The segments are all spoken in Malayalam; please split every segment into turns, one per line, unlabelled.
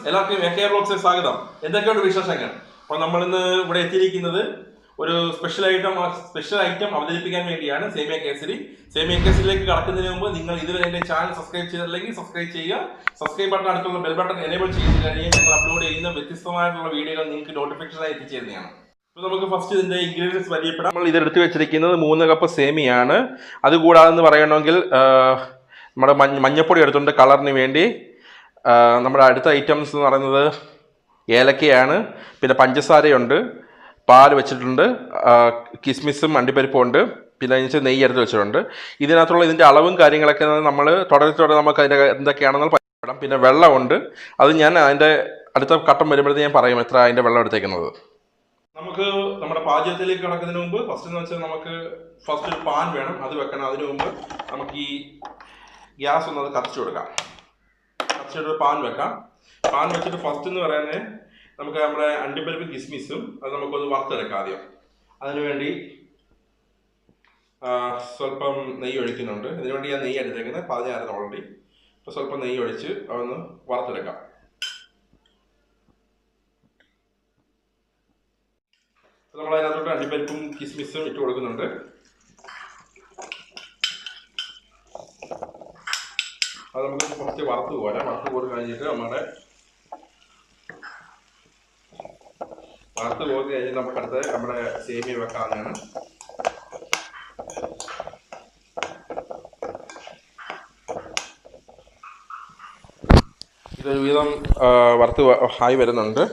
എല്ലാവർക്കും AKR ബോക്സിൽ സ്വാഗതം. എന്തൊക്കെയുണ്ട് വിശേഷങ്ങൾ? അപ്പോൾ നമ്മളിന്ന് ഇവിടെ എത്തിയിരിക്കുന്നത് ഒരു സ്പെഷ്യൽ ഐറ്റം അവതരിപ്പിക്കാൻ വേണ്ടിയാണ്. സേമിയ കേസരിയിലേക്ക് കടക്കുന്നതിന് മുമ്പ് നിങ്ങൾ ഇതുവരെ എൻ്റെ ചാനൽ സബ്സ്ക്രൈബ് ചെയ്തില്ലെങ്കിൽ സബ്സ്ക്രൈബ് ചെയ്യുക. സബ്സ്ക്രൈബ് ബട്ടൺ അടുത്തുള്ള ബെൽ ബട്ടൺ എനേബിൾ ചെയ്ത് കഴിഞ്ഞാൽ ഞങ്ങൾ അപ്ലോഡ് ചെയ്യുന്ന വ്യത്യസ്തമായിട്ടുള്ള വീഡിയോകൾ നിങ്ങൾക്ക് നോട്ടിഫിക്കേഷനായി എത്തിച്ചേരുന്നതാണ്. അപ്പോൾ നമുക്ക് ഫസ്റ്റ് ഇതിൻ്റെ ഇൻഗ്രീഡിയൻസ് പരിചയപ്പെടാം. നമ്മൾ ഇതെടുത്ത് വെച്ചിരിക്കുന്നത് 3 കപ്പ് സേമിയാണ്. അതുകൂടാതെന്ന് പറയണമെങ്കിൽ നമ്മുടെ മഞ്ഞപ്പൊടി എടുത്തുകൊണ്ട് കളറിന് വേണ്ടി നമ്മുടെ അടുത്ത ഐറ്റംസ് എന്ന് പറയുന്നത് ഏലക്കയാണ്, പിന്നെ പഞ്ചസാരയുണ്ട്, പാൽ വെച്ചിട്ടുണ്ട്, കിസ്മിസും അണ്ടിപ്പരിപ്പും ഉണ്ട്, പിന്നെ അതിന് നെയ്യ് എടുത്ത് വെച്ചിട്ടുണ്ട്. ഇതിൻ്റെ അളവും കാര്യങ്ങളൊക്കെ നമ്മൾ തുടരെ നമുക്ക് അതിൻ്റെ എന്തൊക്കെയാണെന്ന് പരിചയപ്പെടാം. പിന്നെ വെള്ളമുണ്ട്, അത് ഞാൻ അതിൻ്റെ അടുത്ത ഘട്ടം വരുമ്പോഴത്തേക്ക് ഞാൻ പറയും എത്ര അതിൻ്റെ വെള്ളം എടുത്തേക്കുന്നത്. നമുക്ക് നമ്മുടെ പാചകത്തിലേക്ക് കിടക്കുന്നതിന് മുമ്പ് ഫസ്റ്റ് എന്ന് വെച്ചാൽ നമുക്ക് ഫസ്റ്റ് ഒരു പാൻ വേണം, അത് വെക്കണം. അതിനു മുമ്പ് നമുക്ക് ഈ ഗ്യാസ് ഒന്ന് അത് കത്തിച്ചു കൊടുക്കാം. കത്തിച്ചിട്ട് പാൻ വെക്കാം. പാൻ വെച്ചിട്ട് ഫസ്റ്റ് എന്ന് പറയുന്നത് നമുക്ക് നമ്മുടെ അണ്ടിപ്പരിപ്പ് കിസ്മിസും അത് നമുക്കൊന്ന് വറുത്തെടുക്കാം ആദ്യം. അതിനുവേണ്ടി സ്വല്പം നെയ്യ് ഒഴിക്കുന്നുണ്ട്. ഇതിനുവേണ്ടി ഞാൻ നെയ്യ് എടുത്തേക്കുന്നത് പറഞ്ഞായിരുന്നു ഓൾറെഡി. അപ്പോൾ സ്വല്പം നെയ്യ് ഒഴിച്ച് അതൊന്ന് വറുത്തെടുക്കാം. നമ്മൾ അതിനകത്തോട്ട് അണ്ടിപ്പരിപ്പും കിസ്മിസും ഇട്ട് കൊടുക്കുന്നുണ്ട്. അത് നമുക്ക് കുറച്ച് വറുത്ത് കോരി കഴിഞ്ഞിട്ട് നമുക്കടുത്ത് നമ്മുടെ സേമിയ വെക്കാവുന്നതാണ്. ഇതൊരു വിധം വറുത്ത് ആയി വരുന്നുണ്ട്.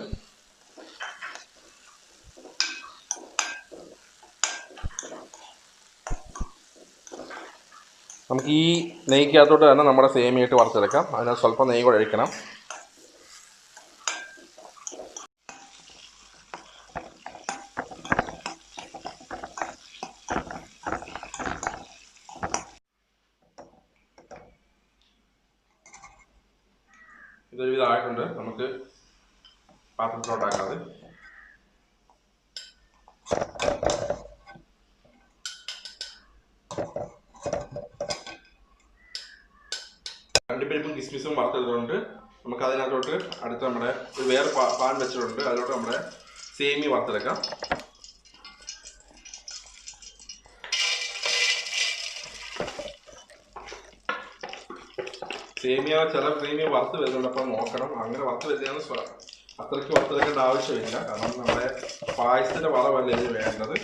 നമുക്ക് ഈ നെയ്ക്കകത്തോട്ട് തന്നെ നമ്മുടെ സേമിയിട്ട് വറുത്തെടുക്കാം. അതിനകത്ത് സ്വല്പം നെയ്യ് കൂടെ ഒഴിക്കണം. ഇതൊരു വിധമായിട്ടുണ്ട്. നമുക്ക് പാത്രത്തിലോട്ടാക്കാതെ അണ്ടിപ്പരിപ്പും കിസ്മിസും വറുത്തെടുത്തുകൊണ്ട് നമുക്ക് അതിനകത്തോട്ട് അടുത്ത് നമ്മുടെ ഒരു വേറെ പാൻ വെച്ചിട്ടുണ്ട്. അതിലോട്ട് നമ്മുടെ സേമിയ വറുത്തെടുക്കാം. ചില സേമിയ വറുത്ത് വരുന്നുണ്ട്, അപ്പം നോക്കണം. അങ്ങനെ വറുത്ത് വരുന്നതാണ് അത്രയ്ക്ക് വറുത്തെടുക്കേണ്ട ആവശ്യമില്ല. കാരണം നമ്മുടെ പായസത്തിൻ്റെ വളമല്ല ഇതിന് വേണ്ടത്.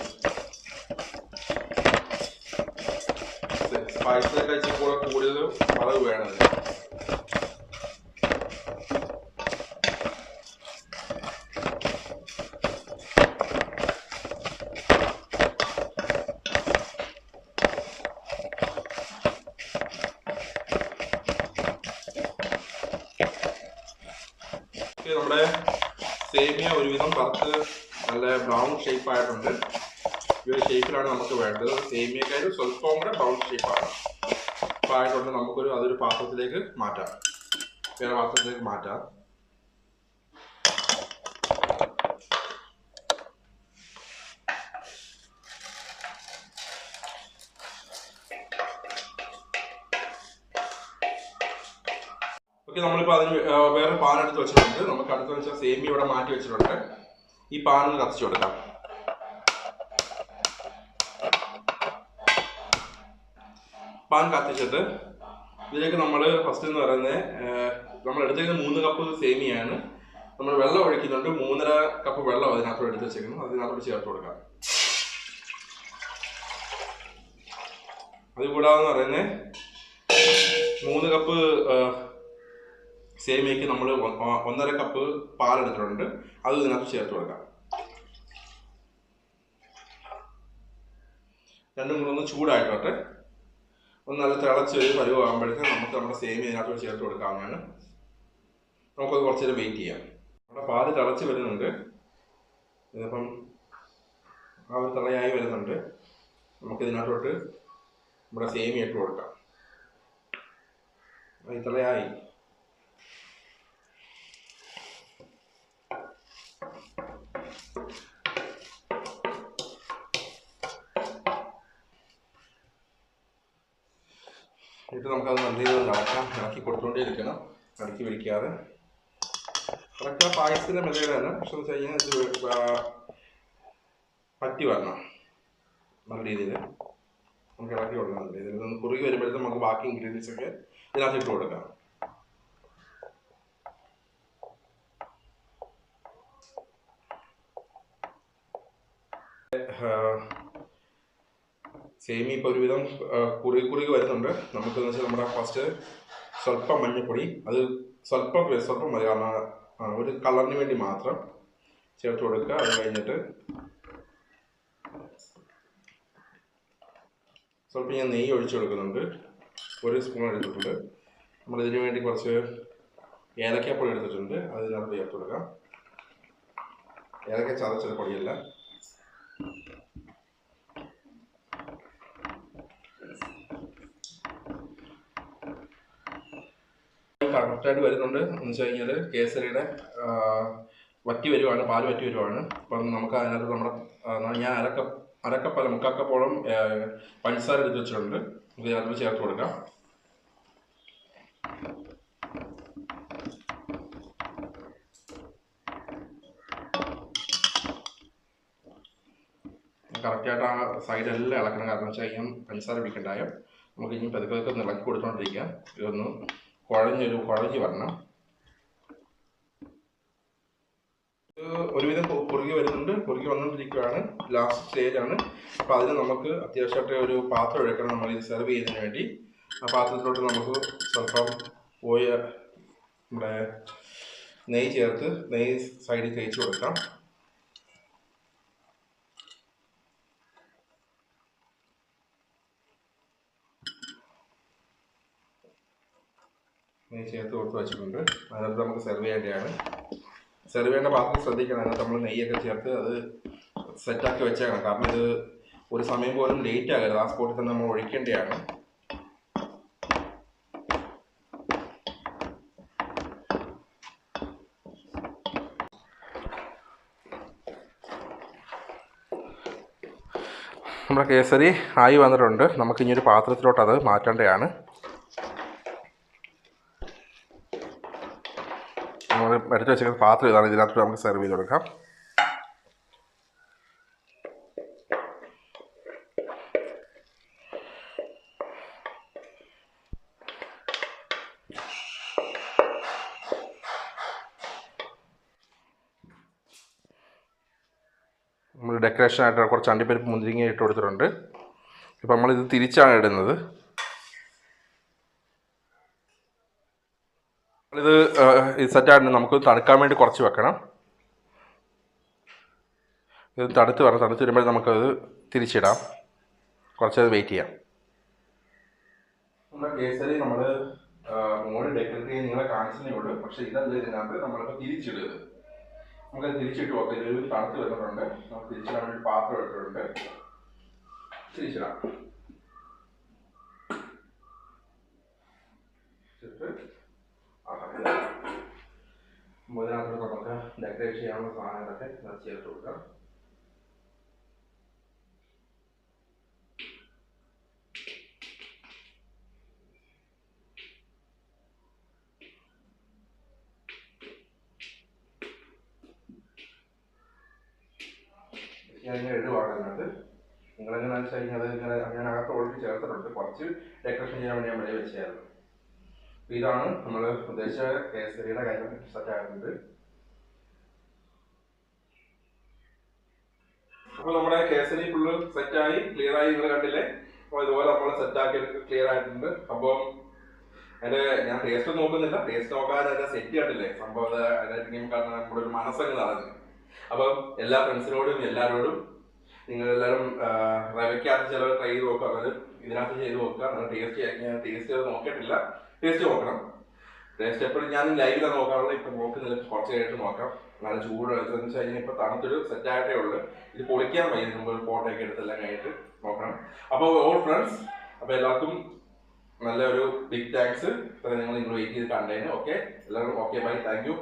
പായസത്തെ കഴിച്ച് കൂടെ കൂടുതൽ വളവ് വേണം. നമ്മുടെ സേമിയ ഒരുവിധം വറുത്ത് നല്ല ബ്രൗൺ ഷേപ്പ് ആയിട്ടുണ്ട്. ഈ ഒരു ഷേപ്പിലാണ് നമുക്ക് വേണ്ടത്. സേമിയക്കാർ സ്വല്പം കൂടെ ബ്രൗൺ ഷേപ്പാണ് അപ്പോൾ ആയതുകൊണ്ട് അതൊരു പാത്രത്തിലേക്ക് മാറ്റാം. വേറെ പാത്രത്തിലേക്ക് മാറ്റാം. ഓക്കെ, നമ്മളിപ്പോൾ അതിന് വേറെ പാൻ എടുത്ത് വെച്ചിട്ടുണ്ട്. നമുക്ക് അടുത്തെന്ന് വെച്ചാൽ സേമിയ ഇവിടെ മാറ്റി വെച്ചിട്ടുണ്ട്. ഈ പാൻ കത്തിച്ചു കൊടുക്കാം. പാൻ കത്തിച്ചിട്ട് ഇതിലേക്ക് നമ്മൾ ഫസ്റ്റ് എന്ന് പറയുന്നത് നമ്മൾ എടുത്തേക്കുന്നത് 3 കപ്പ് സേമിയാണ്. നമ്മൾ വെള്ളം ഒഴിക്കുന്നുണ്ട്. 3.5 കപ്പ് വെള്ളം അതിനകത്തോട് എടുത്ത് വെച്ചേക്കുന്നു. അതിനകത്തോട് ചേർത്ത് കൊടുക്കാം. അതുകൂടാതെന്ന് പറയുന്നത് 3 കപ്പ് സേമിയയ്ക്ക് നമ്മൾ 1.5 കപ്പ് പാലെടുത്തിട്ടുണ്ട്. അത് ഇതിനകത്ത് ചേർത്ത് കൊടുക്കാം. രണ്ടും കൂടെ ഒന്ന് ചൂടായിക്കോട്ടെ. ഒന്ന് നല്ല തിളച്ച് ഒരു പരുവാകുമ്പോഴത്തേക്കും നമുക്ക് നമ്മുടെ സേമിയ ഇതിനകത്തോട് ചേർത്ത് കൊടുക്കാവുന്നതാണ്. നമുക്കത് കുറച്ച് നേരം വെയിറ്റ് ചെയ്യാം. നമ്മുടെ പാല് തിളച്ച് വരുന്നുണ്ട്. ഇതിപ്പം ആ ഒരു തിളയായി വരുന്നുണ്ട്. നമുക്കിതിനകത്തോട്ട് നമ്മുടെ സേമിയ ഇട്ട് കൊടുക്കാം. ഈ തിളയായി. എന്നിട്ട് നമുക്കത് നല്ല രീതിയിൽ ഇളക്കി കൊടുത്തുകൊണ്ടേ ഇരിക്കണം. ഇളക്കി പിടിക്കാതെ കറക്റ്റ് ആ പായസത്തിൻ്റെ മെത്തേഡ് തന്നെ. പക്ഷെ എന്ന് വെച്ച് കഴിഞ്ഞാൽ ഇത് പറ്റി വരണം നല്ല രീതിയിൽ. നമുക്ക് ഇളക്കി കൊടുക്കണം നല്ല രീതിയിൽ. ഇതൊന്ന് കുറുകി വരുമ്പോഴത്തേക്കും നമുക്ക് ബാക്കി ഇൻഗ്രീഡിയൻസ് ഒക്കെ ഇതിനകത്ത് ഇട്ട് കൊടുക്കാം. സേമി ഇപ്പോൾ ഒരുവിധം കുറുകി വരുന്നുണ്ട്. നമുക്കെന്ന് വെച്ചാൽ നമ്മുടെ ഫസ്റ്റ് സ്വല്പം മഞ്ഞൾപ്പൊടി, അത് സ്വല്പം മതി, കാരണം ഒരു കളറിന് വേണ്ടി മാത്രം ചേർത്ത് കൊടുക്കുക. അത് കഴിഞ്ഞിട്ട് സ്വല്പം ഞാൻ നെയ്യ് ഒഴിച്ചു കൊടുക്കുന്നുണ്ട്. 1 സ്പൂൺ എടുത്തിട്ടുണ്ട്. നമ്മളിതിനു വേണ്ടി കുറച്ച് ഏലക്കാപ്പൊടി എടുത്തിട്ടുണ്ട്, അത് ഇതിനകത്ത് ചേർത്ത് കൊടുക്കാം. ഏലക്ക ചതച്ചൊരു പൊടിയല്ല. കറക്റ്റായിട്ട് വരുന്നുണ്ട്. എന്ന് വെച്ച് കഴിഞ്ഞാൽ കേസരിയുടെ വറ്റി വരുവാണ്, പാല് വറ്റി വരുവാണ്. അപ്പം നമുക്ക് അതിനകത്ത് നമ്മുടെ ഞാൻ അരക്കപ്പല്ല 3/4 കപ്പോളം പഞ്ചസാര എടുത്ത് വെച്ചിട്ടുണ്ട്. ഇത് അതിനകത്ത് ചേർത്ത് കൊടുക്കാം. കറക്റ്റായിട്ട് ആ സൈഡെല്ലാം ഇളക്കണം. കാരണം വെച്ച് കഴിഞ്ഞാൽ പഞ്ചസാര പിടിക്കണ്ടായോ. നമുക്ക് ഇനി പതുക്കെ ഒന്ന് ഇളക്കി കൊടുത്തോണ്ടിരിക്കാം. ഇതൊന്ന് കുഴഞ്ഞ് വരണം. ഒരുവിധം കുറുകി വരുന്നുണ്ട്, കുറുകി വന്നുകൊണ്ടിരിക്കുകയാണ്. ലാസ്റ്റ് സ്റ്റേജാണ്. അപ്പോൾ അതിന് നമുക്ക് അത്യാവശ്യമായിട്ട് ഒരു പാത്രം എടുക്കണം നമ്മൾ ഇത് സെർവ് ചെയ്യുന്നതിന് വേണ്ടി. ആ പാത്രത്തിലോട്ട് നമുക്ക് സ്വല്പം നമ്മുടെ നെയ്യ് ചേർത്ത് നെയ്യ് സൈഡിൽ തേച്ച് കൊടുക്കാം. നെയ്യ് ചേർത്ത് കൊടുത്ത് വെച്ചിട്ടുണ്ട്. അതിനകത്ത് നമുക്ക് സെർവ് ചെയ്യേണ്ടതാണ്. സെർവ് ചെയ്യേണ്ട പാത്രം ശ്രദ്ധിക്കണം. അതിനകത്ത് നമ്മൾ നെയ്യൊക്കെ ചേർത്ത് അത് സെറ്റാക്കി വെച്ചേക്കണം. കാരണം ഇത് ഒരു സമയം പോലും ലേറ്റ് ആകരുത്. ആ സ്പോട്ടിൽ തന്നെ നമ്മൾ ഒഴിക്കേണ്ടതാണ്. നമ്മുടെ കേസരി ആയി വന്നിട്ടുണ്ട്. നമുക്കിനി ഒരു പാത്രത്തിലോട്ട് അത് മാറ്റേണ്ടതാണ്. നമ്മൾ എടുത്ത് വെച്ചിരിക്കുന്ന പാത്രം ഇതാണ്. ഇതിനകത്ത് നമുക്ക് സെർവ് ചെയ്ത് കൊടുക്കാം. നമ്മൾ ഡെക്കറേഷനായിട്ട് കുറച്ച് അണ്ടിപ്പരിപ്പ് മുന്തിരിങ്ങ ഇട്ട് കൊടുത്തിട്ടുണ്ട്. ഇപ്പം നമ്മളിത് തിരിച്ചാണ് ഇടുന്നത്. ഇത് സെറ്റായിട്ട് നമുക്ക് തണുക്കാൻ വേണ്ടി കുറച്ച് വെക്കണം. ഇത് തണുത്ത് വരുമ്പോൾ നമുക്കത് തിരിച്ചിടാം. കുറച്ചത് വെയിറ്റ് ചെയ്യാം. നമ്മുടെ കേസരി നമ്മൾ മുകളിൽ ഡെക്കറേറ്റ് ചെയ്യാൻ നിങ്ങളെ കാണിച്ചതേ ഉള്ളൂ. പക്ഷേ ഇതല്ല ഇതിനകത്ത് നമ്മളിപ്പോൾ തിരിച്ചിടുന്നത്. നമുക്കത് തിരിച്ചിട്ട് നോക്കാം. ഇതിൽ തണുത്ത് വരുന്നുണ്ട്. നമുക്ക് തിരിച്ചിടാൻ വേണ്ടി പാത്രം എടുത്തിട്ടുണ്ട്. തിരിച്ചിടാം. ഇതിനകത്ത് നമുക്ക് ഡെക്കറേറ്റ് ചെയ്യാനുള്ള സാധനങ്ങളൊക്കെ ചേർത്ത് കൊടുക്കാം. ഞാനിങ്ങനെ ഇടുവാണ്. അതിനകത്ത് നിങ്ങളെങ്ങനെയാണെന്ന് വെച്ച് കഴിഞ്ഞാൽ ഇങ്ങനെ ഞാൻ അകത്ത് ഓൾറെഡി ചേർത്തിട്ടുണ്ട്. കുറച്ച് ഡെക്കറേഷൻ ചെയ്യാൻ വേണ്ടി ഞാൻ വെളിയിൽ വെച്ചായിരുന്നു. ഇതാണ് നമ്മൾ ഉദ്ദേശിച്ച കേസരിയുടെ കാര്യം സെറ്റായിട്ടുണ്ട്. അപ്പോൾ നമ്മുടെ കേസരി ഫുള്ള് സെറ്റായി ക്ലിയറായി. നിങ്ങൾ കണ്ടില്ലേ? അപ്പോൾ ഇതുപോലെ നമ്മൾ സെറ്റാക്കി ക്ലിയർ ആയിട്ടുണ്ട്. അപ്പം ഞാൻ ടേസ്റ്റ് നോക്കുന്നില്ല. ടേസ്റ്റ് നോക്കാതെ അതിന്റെ സെറ്റ് കണ്ടില്ലേ? സംഭവം അതിനെ കാരണം നമ്മുടെ ഒരു മനസ്സങ്ങ് നിറഞ്ഞു. അപ്പം എല്ലാ ഫ്രണ്ട്സിനോടും എല്ലാവരോടും നിങ്ങളെല്ലാവരും റവയ്ക്കകത്ത് ചിലവ് ട്രൈ ചെയ്ത് നോക്കുക. അതായത് ഇതിനകത്ത് ചെയ്ത് നോക്കുക. നിങ്ങൾ ടേസ്റ്റ് ചെയ്ത് നോക്കിയിട്ടില്ല, ടേസ്റ്റ് നോക്കണം. ടേസ്റ്റ് എപ്പോഴും ഞാൻ ലൈവിലാണ് നോക്കാറുള്ളത്. ഇപ്പം നോക്കുന്നില്ല, കുറച്ച് കഴിഞ്ഞിട്ട് നോക്കാം. നല്ല ചൂട് വെച്ചതെന്ന് വെച്ച് കഴിഞ്ഞാൽ ഇപ്പം തണുത്തൊരു സെറ്റായിട്ടേ ഉള്ളൂ. ഇത് പൊളിക്കാൻ വയ്യ. മുമ്പ് ഒരു ഫോട്ടോ ഒക്കെ എടുത്തെല്ലാം കഴിഞ്ഞിട്ട് നോക്കണം. അപ്പോൾ ഓൾ ഫ്രണ്ട്സ്, അപ്പോൾ എല്ലാവർക്കും നല്ലൊരു ബിഗ് താങ്ക്സ്. നിങ്ങൾ വെയിറ്റ് ചെയ്ത് കണ്ടേന്. ഓക്കെ, എല്ലാവരും ഓക്കെ, ബൈ, താങ്ക് യു.